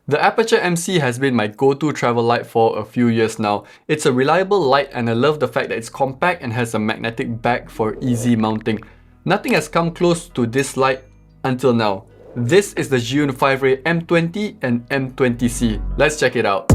The Aputure MC has been my go-to travel light for a few years now. It's a reliable light and I love the fact that it's compact and has a magnetic back for easy mounting. Nothing has come close to this light until now. This is the Zhiyun M20 and M20C. Let's check it out.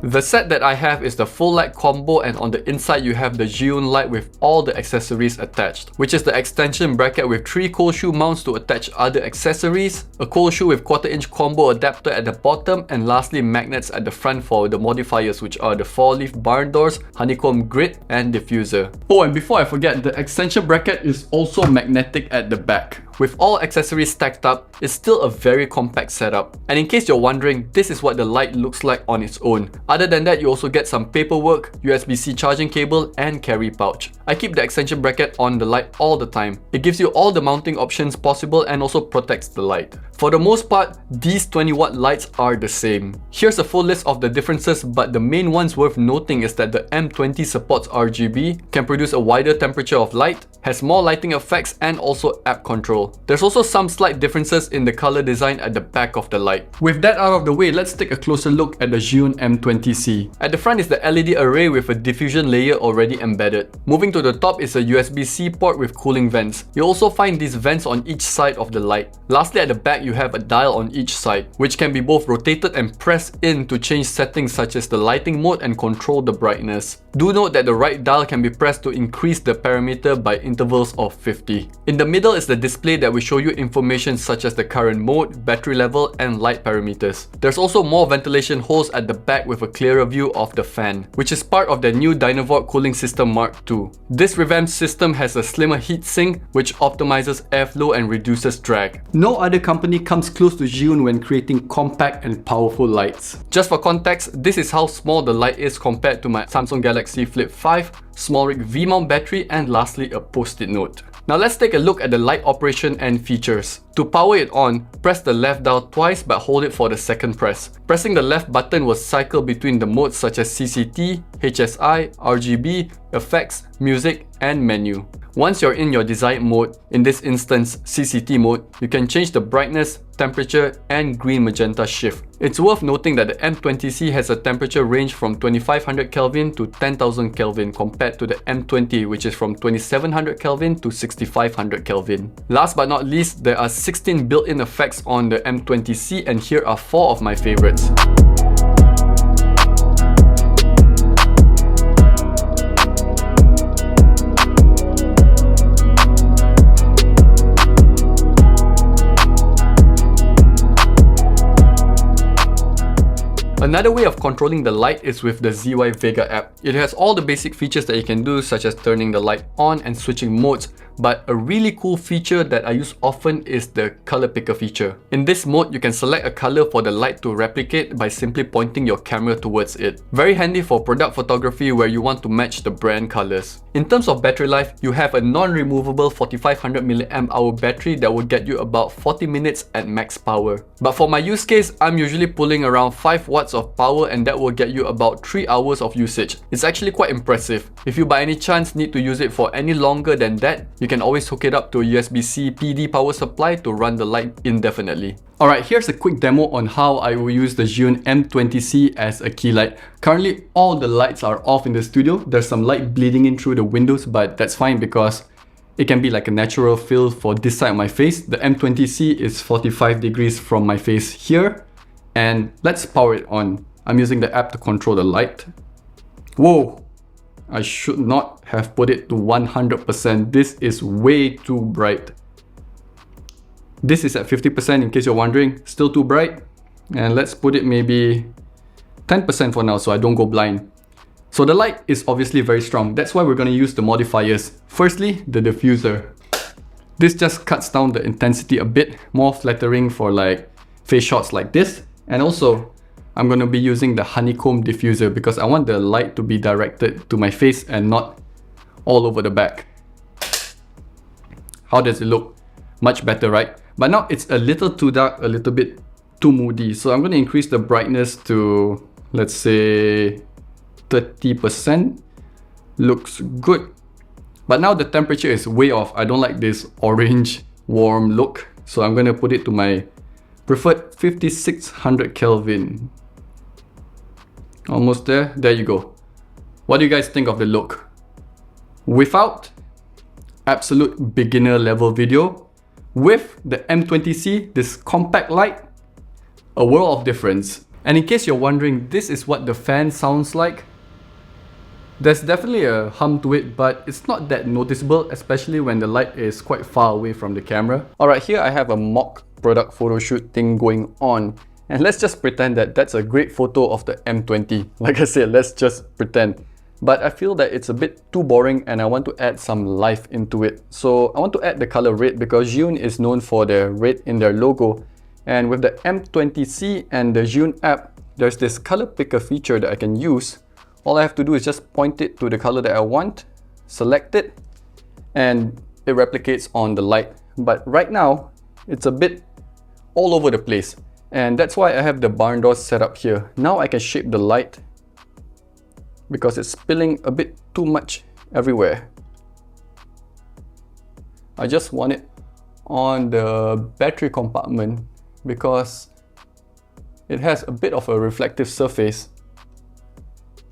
The set that I have is the full light combo, and on the inside you have the Zhiyun light with all the accessories attached, which is the extension bracket with 3 cold shoe mounts to attach other accessories, a cold shoe with 1/4-inch combo adapter at the bottom, and lastly magnets at the front for the modifiers, which are the 4-leaf barn doors, honeycomb grid, and diffuser. Oh, and before I forget, the extension bracket is also magnetic at the back. With all accessories stacked up, it's still a very compact setup. And in case you're wondering, this is what the light looks like on its own. Other than that, you also get some paperwork, USB-C charging cable, and carry pouch. I keep the extension bracket on the light all the time. It gives you all the mounting options possible and also protects the light. For the most part, these 20-watt lights are the same. Here's a full list of the differences, but the main ones worth noting is that the M20 supports RGB, can produce a wider temperature of light, has more lighting effects, and also app control. There's also some slight differences in the color design at the back of the light. With that out of the way, let's take a closer look at the Zhiyun M20C. At the front is the LED array with a diffusion layer already embedded. Moving to the top is a USB-C port with cooling vents. You'll also find these vents on each side of the light. Lastly, at the back you have a dial on each side, which can be both rotated and pressed in to change settings such as the lighting mode and control the brightness. Do note that the right dial can be pressed to increase the parameter by intervals of 50. In the middle is the display that will show you information such as the current mode, battery level, and light parameters. There's also more ventilation holes at the back with a clearer view of the fan, which is part of the new Dynavolt cooling system Mark II. This revamped system has a slimmer heat sink which optimizes airflow and reduces drag. No other company comes close to Zhiyun when creating compact and powerful lights. Just for context, this is how small the light is compared to my Samsung Galaxy Flip 5, SmallRig V-mount battery, and lastly a post-it note. Now let's take a look at the light operation and features. To power it on, press the left dial twice but hold it for the second press. Pressing the left button will cycle between the modes such as CCT, HSI, RGB, effects, music, and menu. Once you're in your desired mode, in this instance CCT mode, you can change the brightness, temperature, and green magenta shift. It's worth noting that the M20C has a temperature range from 2500 Kelvin to 10,000 Kelvin compared to the M20, which is from 2700 Kelvin to 6500 Kelvin. Last but not least, there are 16 built-in effects on the M20C, and here are 4 of my favorites. Another way of controlling the light is with the ZY Vega app. It has all the basic features that you can do, such as turning the light on and switching modes, but a really cool feature that I use often is the color picker feature. In this mode, you can select a color for the light to replicate by simply pointing your camera towards it. Very handy for product photography where you want to match the brand colors. In terms of battery life, you have a non-removable 4500 mAh battery that will get you about 40 minutes at max power. But for my use case, I'm usually pulling around 5 watts of power, and that will get you about 3 hours of usage. It's actually quite impressive. If you by any chance need to use it for any longer than that, you can always hook it up to a USB-C PD power supply to run the light indefinitely. Alright, here's a quick demo on how I will use the Zhiyun M20C as a key light. Currently, all the lights are off in the studio. There's some light bleeding in through the windows, but that's fine because it can be like a natural fill for this side of my face. The M20C is 45 degrees from my face here. And let's power it on. I'm using the app to control the light. Whoa! I should not have put it to 100%. This is way too bright. This is at 50% in case you're wondering. Still too bright. And let's put it maybe 10% for now so I don't go blind. So the light is obviously very strong. That's why we're going to use the modifiers. Firstly, the diffuser. This just cuts down the intensity a bit, more flattering for like face shots like this. And also, I'm going to be using the honeycomb diffuser because I want the light to be directed to my face and not all over the back. How does it look? Much better, right? But now it's a little too dark, a little bit too moody. So I'm going to increase the brightness to, let's say, 30%. Looks good. But now the temperature is way off. I don't like this orange warm look. So I'm gonna put it to my preferred 5600 Kelvin. Almost there. There you go. What do you guys think of the look? Without, absolute beginner level video. With the M20C, this compact light, a world of difference. And in case you're wondering, this is what the fan sounds like. There's definitely a hum to it, but it's not that noticeable, especially when the light is quite far away from the camera. Alright, here I have a mock product photo shoot thing going on. And let's just pretend that that's a great photo of the M20. Like I said, let's just pretend. But I feel that it's a bit too boring and I want to add some life into it. So I want to add the color red because Zhiyun is known for their red in their logo. And with the M20C and the Zhiyun app, there's this color picker feature that I can use. All I have to do is just point it to the color that I want, select it, and it replicates on the light. But right now, it's a bit all over the place. And that's why I have the barn doors set up here. Now I can shape the light because it's spilling a bit too much everywhere. I just want it on the battery compartment because it has a bit of a reflective surface.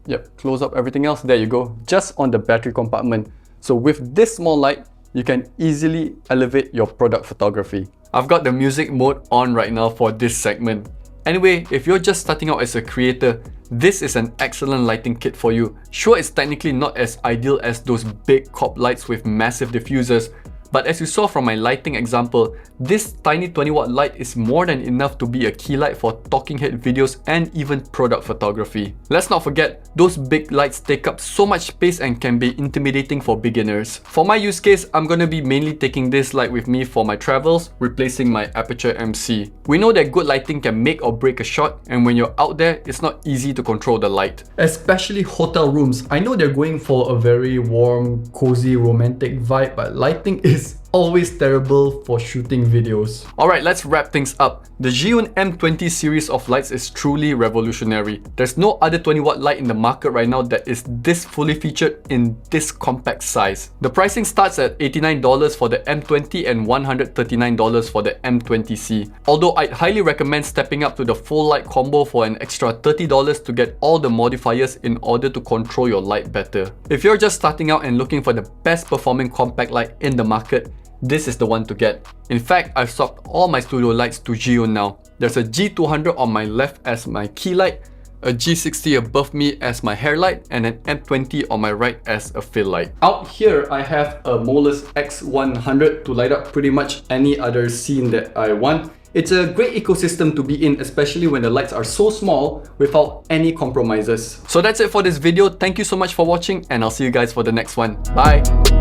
Yep, close up everything else. There you go. Just on the battery compartment. So with this small light, you can easily elevate your product photography. I've got the music mode on right now for this segment. Anyway, if you're just starting out as a creator, this is an excellent lighting kit for you. Sure, it's technically not as ideal as those big cop lights with massive diffusers, but as you saw from my lighting example, this tiny 20-watt light is more than enough to be a key light for talking head videos and even product photography. Let's not forget, those big lights take up so much space and can be intimidating for beginners. For my use case, I'm gonna be mainly taking this light with me for my travels, replacing my Aputure MC. We know that good lighting can make or break a shot, and when you're out there, it's not easy to control the light. Especially hotel rooms. I know they're going for a very warm, cozy, romantic vibe, but lighting is always terrible for shooting videos. Alright, let's wrap things up. The Zhiyun M20 series of lights is truly revolutionary. There's no other 20-watt light in the market right now that is this fully featured in this compact size. The pricing starts at $89 for the M20 and $139 for the M20C. Although I'd highly recommend stepping up to the full light combo for an extra $30 to get all the modifiers in order to control your light better. If you're just starting out and looking for the best performing compact light in the market, this is the one to get. In fact, I've swapped all my studio lights to Zhiyun now. There's a G200 on my left as my key light, a G60 above me as my hair light, and an M20 on my right as a fill light. Out here, I have a Molus X100 to light up pretty much any other scene that I want. It's a great ecosystem to be in, especially when the lights are so small without any compromises. So that's it for this video. Thank you so much for watching, and I'll see you guys for the next one. Bye!